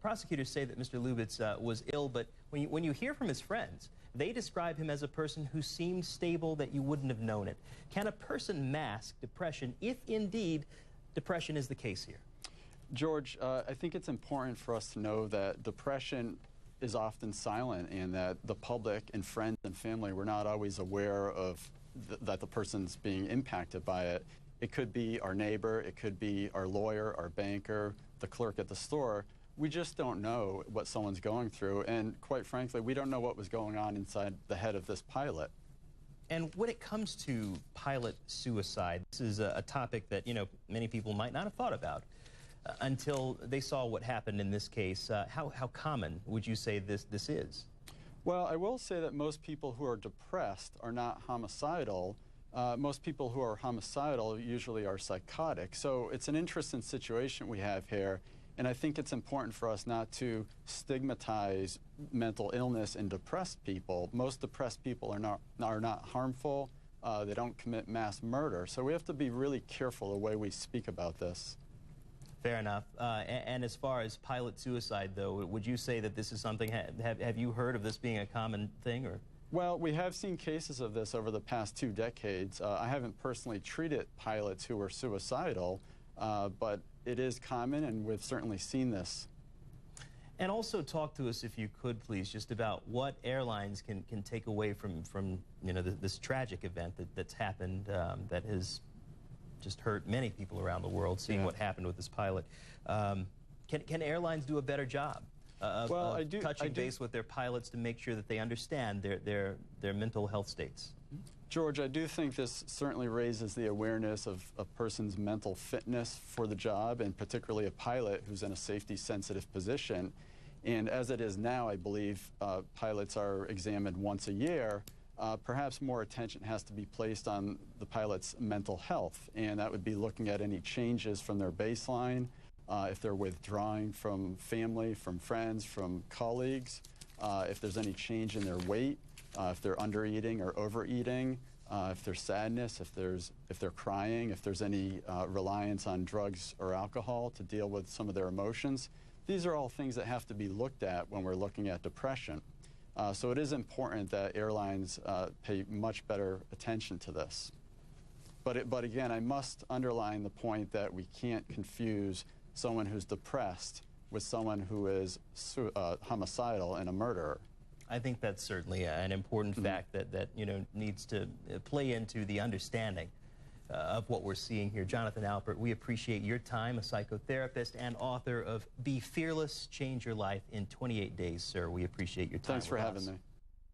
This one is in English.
Prosecutors say that Mr. Lubitz was ill, but when you hear from his friends, they describe him as a person who seemed stable, that you wouldn't have known it. Can a person mask depression if indeed depression is the case here? George, I think it's important for us to know that depression is often silent, and that the public and friends and family were not always aware of that the person's being impacted by it. It could be our neighbor, it could be our lawyer, our banker, the clerk at the store. We just don't know what someone's going through, and quite frankly, we don't know what was going on inside the head of this pilot. And when it comes to pilot suicide, this is a topic that, many people might not have thought about until they saw what happened in this case. How common would you say this is? Well, I will say that most people who are depressed are not homicidal. Most people who are homicidal usually are psychotic. So it's an interesting situation we have here, and I think it's important for us not to stigmatize mental illness in depressed people. Most depressed people are not harmful. They don't commit mass murder. So we have to be really careful the way we speak about this. Fair enough. And as far as pilot suicide, though, would you say that this is something, have you heard of this being a common thing? Or? Well, we have seen cases of this over the past 2 decades. I haven't personally treated pilots who were suicidal, but it is common, and we've certainly seen this. And also talk to us, if you could, please, just about what airlines can take away from this tragic event that's happened, that has just hurt many people around the world, seeing what happened with this pilot. Can airlines do a better job of touching base with their pilots to make sure that they understand their mental health states? George, I do think this certainly raises the awareness of a person's mental fitness for the job, and particularly a pilot who's in a safety-sensitive position. And as it is now, I believe pilots are examined once a year. Perhaps more attention has to be placed on the pilot's mental health, and that would be looking at any changes from their baseline, if they're withdrawing from family, from friends, from colleagues, if there's any change in their weight, if they're undereating or overeating, if there's sadness, if they're crying, if there's any reliance on drugs or alcohol to deal with some of their emotions. These are all things that have to be looked at when we're looking at depression. So it is important that airlines pay much better attention to this. But again, I must underline the point that we can't confuse someone who's depressed with someone who is homicidal and a murderer. I think that's certainly an important fact that needs to play into the understanding of what we're seeing here. Jonathan Alpert, we appreciate your time, a psychotherapist and author of Be Fearless, Change Your Life in 28 Days, sir. We appreciate your time. Thanks for having me.